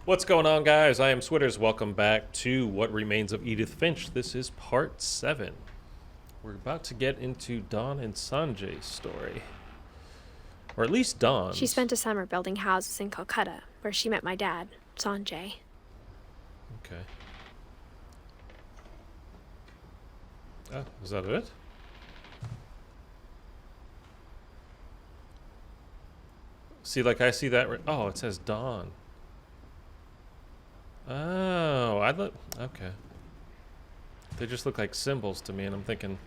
What's going on, guys? I am Switters. Welcome back to What Remains of Edith Finch. This is part 7. We're about to get into Dawn and Sanjay's story. Or at least Dawn's. She spent a summer building houses in Calcutta, where she met my dad, Sanjay. Okay. Oh, is that it? See, like I see that. Oh, it says Dawn. Oh, I look. Okay. They just look like symbols to me, and I'm thinking.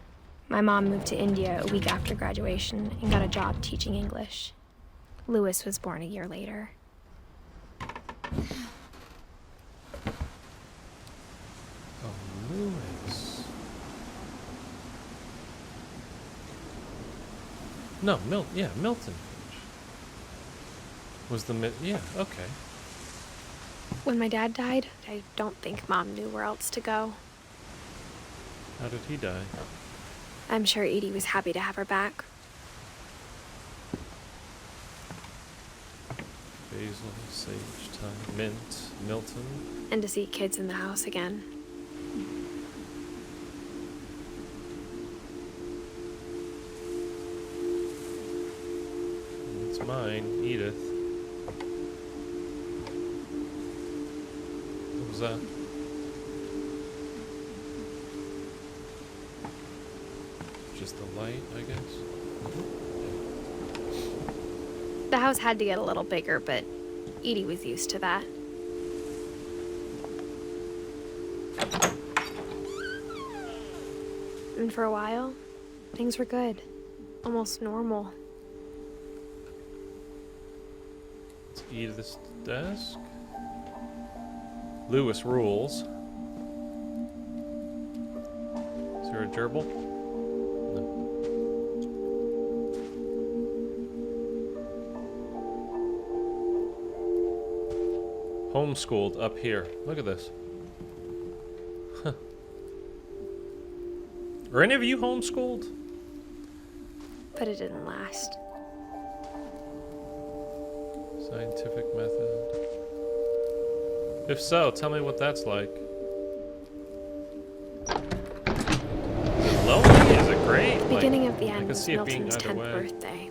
My mom moved to India a week after graduation and got a job teaching English. Louis was born a year later. Oh, Louis. No, yeah, Milton. Was the yeah, okay. When my dad died, I don't think Mom knew where else to go. How did he die? I'm sure Edie was happy to have her back. Basil, sage, thyme, mint, Milton. And to see kids in the house again. It's mine, Edith. What was that? Just the light, I guess. The house had to get a little bigger, but Edie was used to that. And for a while, things were good. Almost normal. Let's Edith's desk. Louis rules. Is there a gerbil? No. Homeschooled up here. Look at this. Huh. Are any of you homeschooled? But it didn't last. Scientific method. If so, tell me what that's like. Is it lonely? Is it great? The beginning of the end I can was see it being Milton's either 10th way. birthday,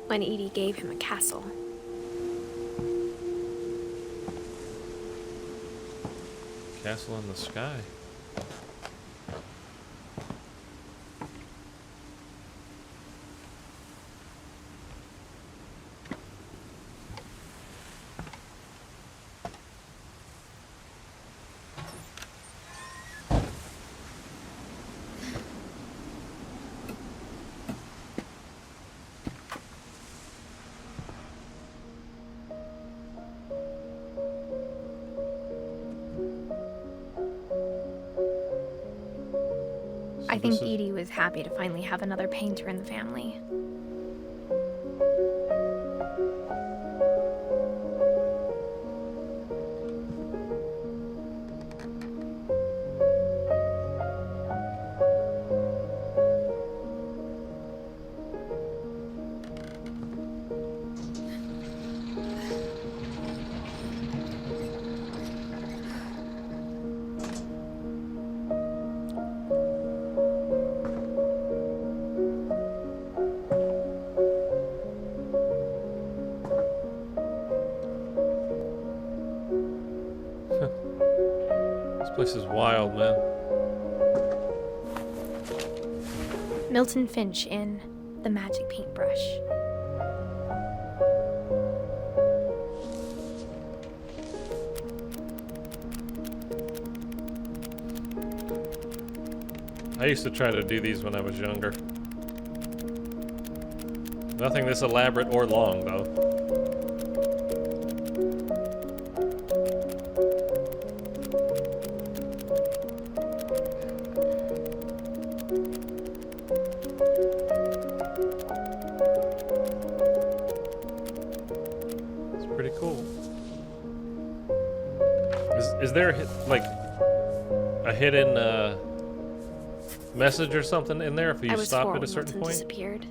when Edie gave him a castle. Castle in the sky. I think Edie was happy to finally have another painter in the family. This place is wild, man. Milton Finch in The Magic Paintbrush. I used to try to do these when I was younger. Nothing this elaborate or long, though. It's pretty cool. Is there like a hidden message or something in there if you stop at a certain point? Disappeared.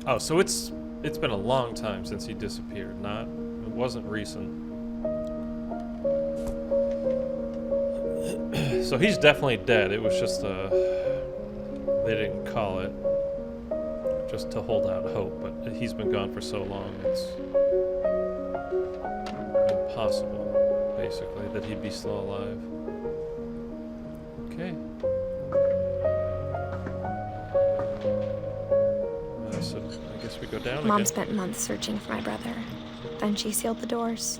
Oh, so it's been a long time since he disappeared, not It wasn't recent. So he's definitely dead. It was just they didn't call it just to hold out hope, but he's been gone for so long, it's impossible, basically, that he'd be still alive. Okay. So I guess we go down Mom again. spent months searching for my brother. Then she sealed the doors.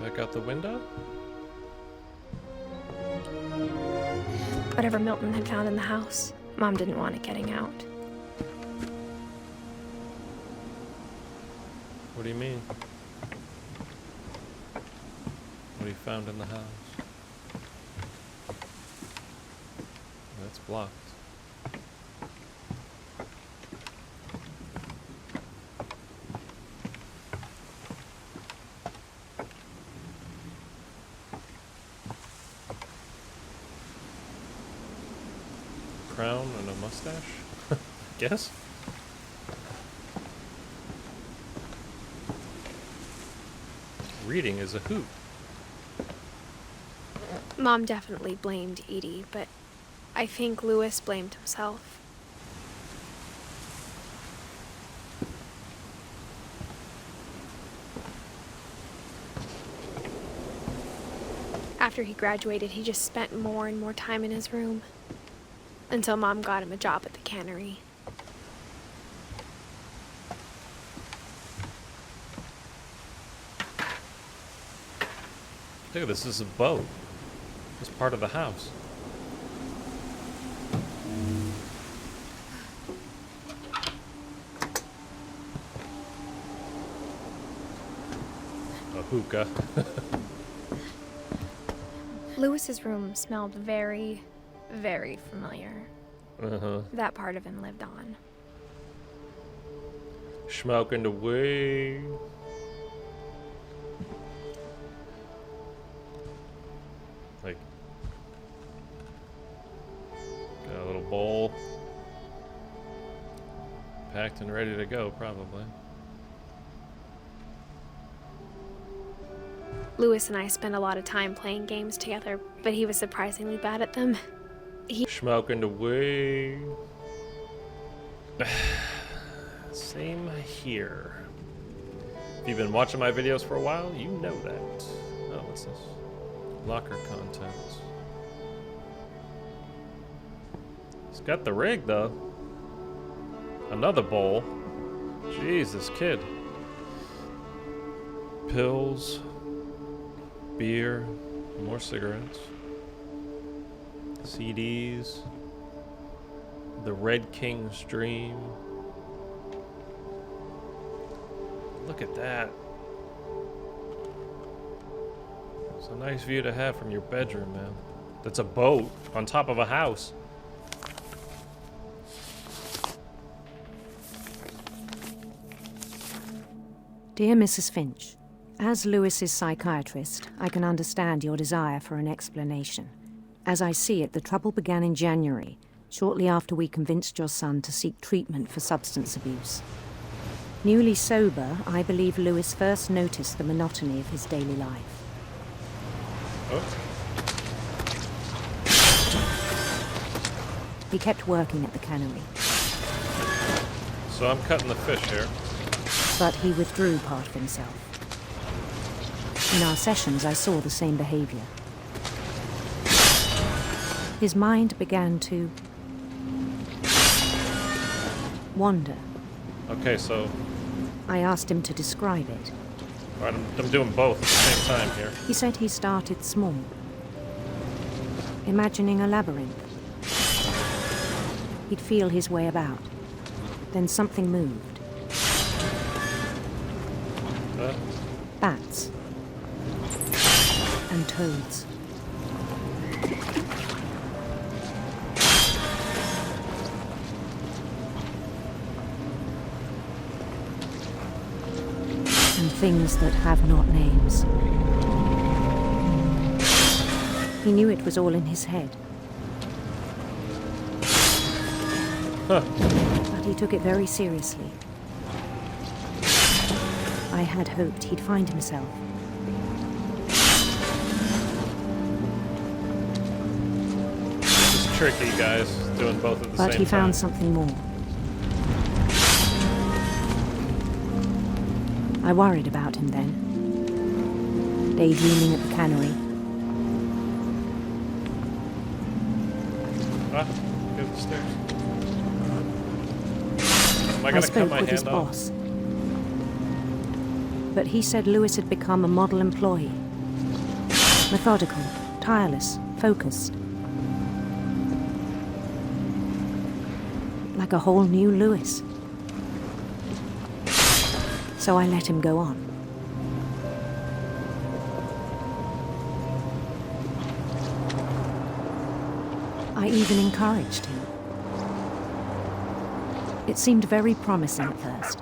Back out the window? Whatever Milton had found in the house, Mom didn't want it getting out. What do you mean? What he found in the house? That's blocked. Crown and a mustache? Guess? Reading is a hoot. Mom definitely blamed Edie, but I think Lewis blamed himself. After he graduated, he just spent more and more time in his room. Until Mom got him a job at the cannery. Look, this is a boat. It's part of the house. A hookah. Lewis's room smelled very, very familiar. Uh-huh. That part of him lived on. Smoking the weed. Like, got a little bowl. Packed and ready to go, probably. Lewis and I spent a lot of time playing games together, but he was surprisingly bad at them. Smoking the weed. Same here. If you've been watching my videos for a while, you know that. Oh, what's this? Locker contents. He's got the rig, though. Another bowl. Jesus, kid. Pills. Beer. More cigarettes. CDs. The Red King's Dream. Look at that. It's a nice view to have from your bedroom, man. That's a boat on top of a house. Dear Mrs. Finch, as Lewis's psychiatrist, I can understand your desire for an explanation. As I see it, the trouble began in January, shortly after we convinced your son to seek treatment for substance abuse. Newly sober, I believe Lewis first noticed the monotony of his daily life. Oh. He kept working at the cannery, So I'm cutting the fish here. but he withdrew part of himself. In our sessions, I saw the same behavior. His mind began to wander. Okay, so I asked him to describe it. all right, I'm doing both at the same time here. He said he started small, imagining a labyrinth. He'd feel his way about. Then something moved. Bats. And toads. And things that have not names. He knew it was all in his head. Huh. But he took it very seriously. I had hoped he'd find himself. It's tricky, guys, doing both at the same time. But he found something more. I worried about him then. Daydreaming at the cannery. Ah, go to the stairs. Am I I gonna cut spoke my with his hand off? boss. But he said Lewis had become a model employee. Methodical, tireless, focused. Like a whole new Lewis. So I let him go on. I even encouraged him. It seemed very promising at first.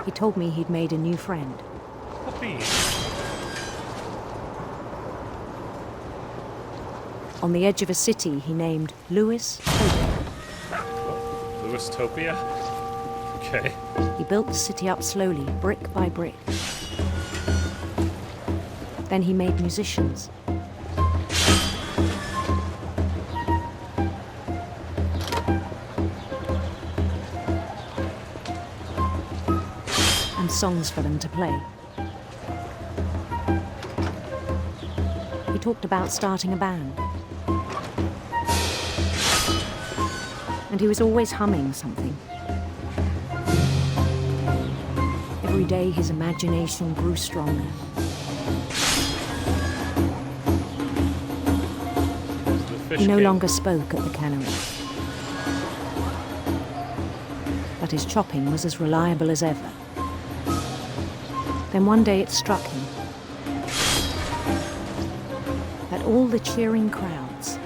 He told me he'd made a new friend. Puppy. On the edge of a city he named Lewis. Lewistopia? Okay. He built the city up slowly, brick by brick. Then he made musicians. And songs for them to play. He talked about starting a band. And he was always humming something. Every day his imagination grew stronger. He no longer spoke at the cannery. But his chopping was as reliable as ever. Then one day it struck him that all the cheering crowds,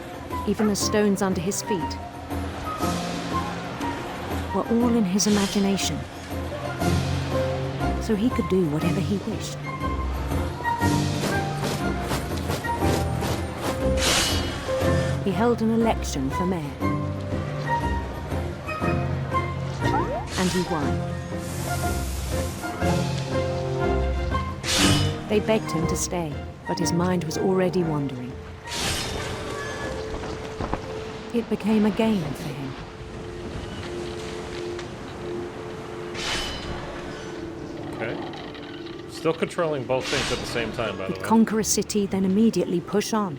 even the stones under his feet, were all in his imagination. So he could do whatever he wished. He held an election for mayor. And he won. They begged him to stay, but his mind was already wandering. It became a game for him. Okay. Still controlling both things at the same time, by the He'd way. conquer a city, then immediately push on.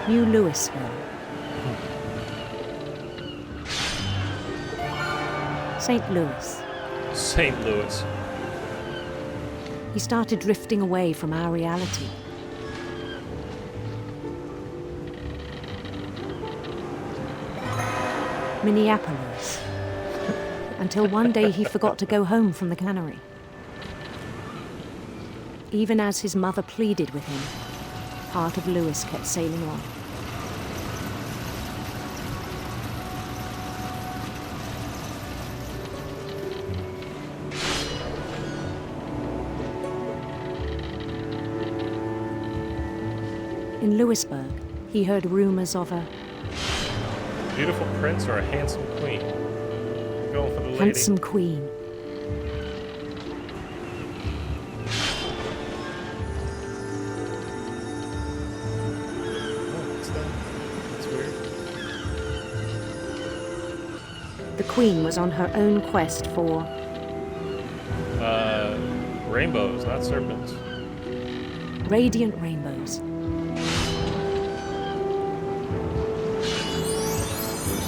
New Louisville. St. Louis. St. Louis. He started drifting away from our reality. Minneapolis. Until one day he forgot to go home from the cannery. Even as his mother pleaded with him, part of Lewis kept sailing on. In Louisburg, he heard rumors of a Beautiful prince or a handsome queen? Going for the lady. handsome queen. Oh, what's that? That's weird. The queen was on her own quest for Rainbows, not serpents. radiant rainbows.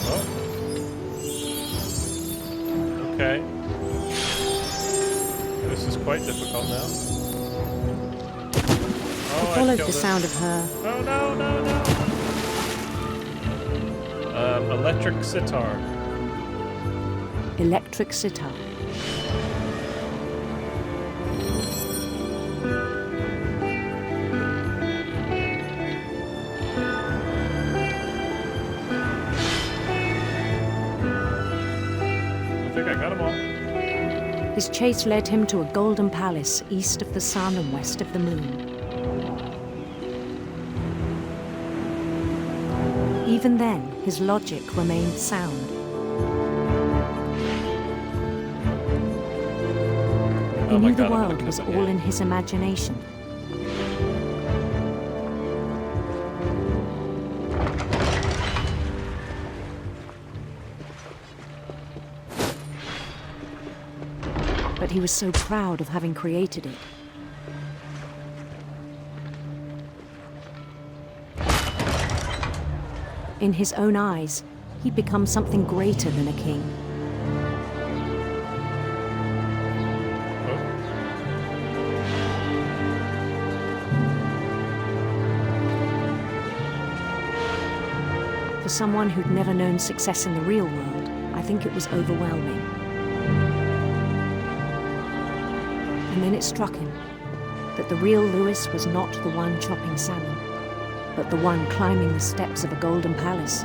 Oh. Okay. This is quite difficult now. I Oh, followed killed the it. sound of her Oh, no, no, no. Electric sitar. electric sitar. I think I got them all. His chase led him to a golden palace east of the sun and west of the moon. Even then, his logic remained sound. He knew the world was all in his imagination. But he was so proud of having created it. In his own eyes, he'd become something greater than a king. For someone who'd never known success in the real world, I think it was overwhelming. And then it struck him that the real Lewis was not the one chopping salmon, but the one climbing the steps of a golden palace.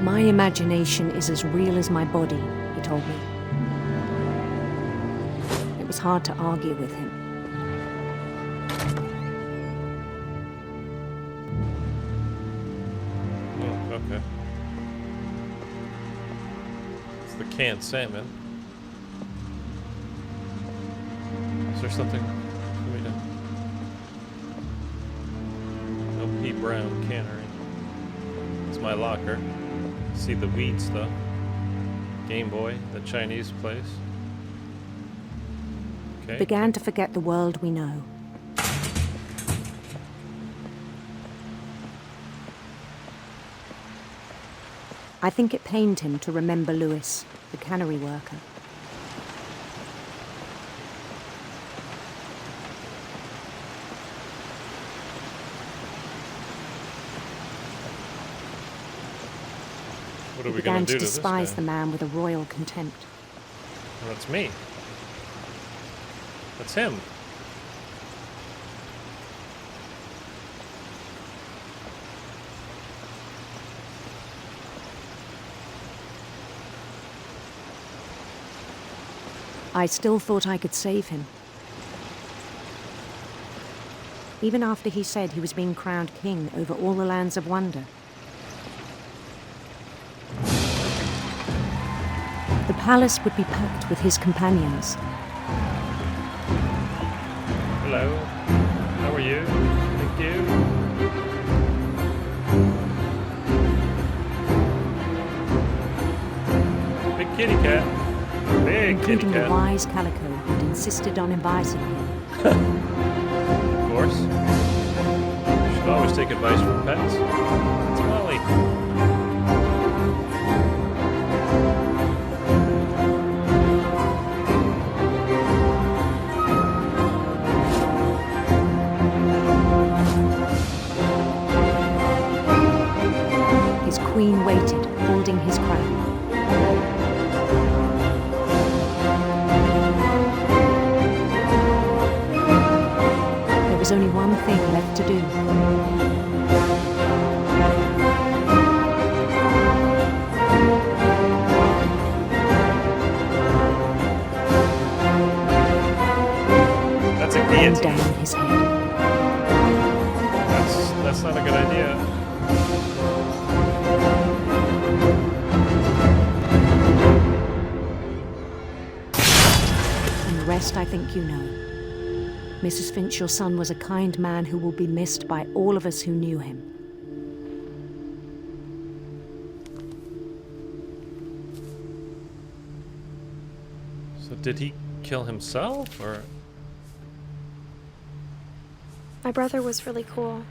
My imagination is as real as my body, he told me. It was hard to argue with him. Oh, okay. It's the canned salmon. Is there something for me to... No P. Brown cannery. It's my locker. See the weed stuff. Game Boy, the Chinese place. Okay. Began to forget the world we know. I think it pained him to remember Lewis, the cannery worker. What are He we going began to do to to this despise guy? the man with a royal contempt. Well, that's me. That's him. I still thought I could save him. Even after he said he was being crowned king over all the lands of wonder. The palace would be packed with his companions. Hello. How are you? Thank you. Big kitty cat. Big kitty Including the cat. wise Calico who'd insisted on inviting him. Of course. You should always take advice from pets. It's Molly. His queen waited, holding his crown. There was only one thing left to do. That's a Bend guillotine. down his head. That's not a good idea. And the rest I think you know. Mrs. Finch, your son was a kind man who will be missed by all of us who knew him. So did he kill himself, or? My brother was really cool.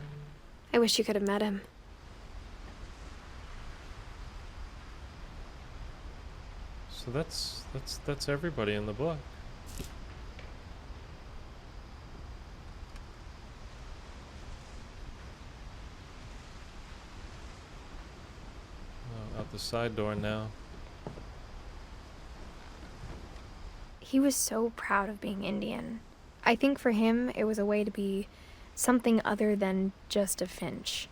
I wish you could have met him. So that's everybody in the book. Oh, out the side door now. He was so proud of being Indian. I think for him, it was a way to be something other than just a Finch.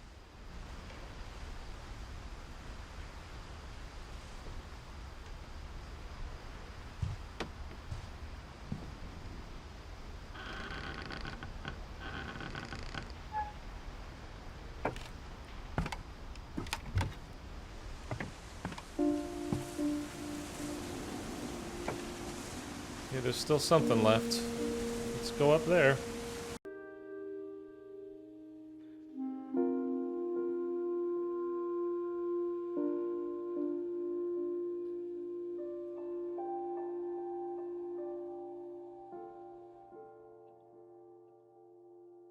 Okay, there's still something left. Let's go up there.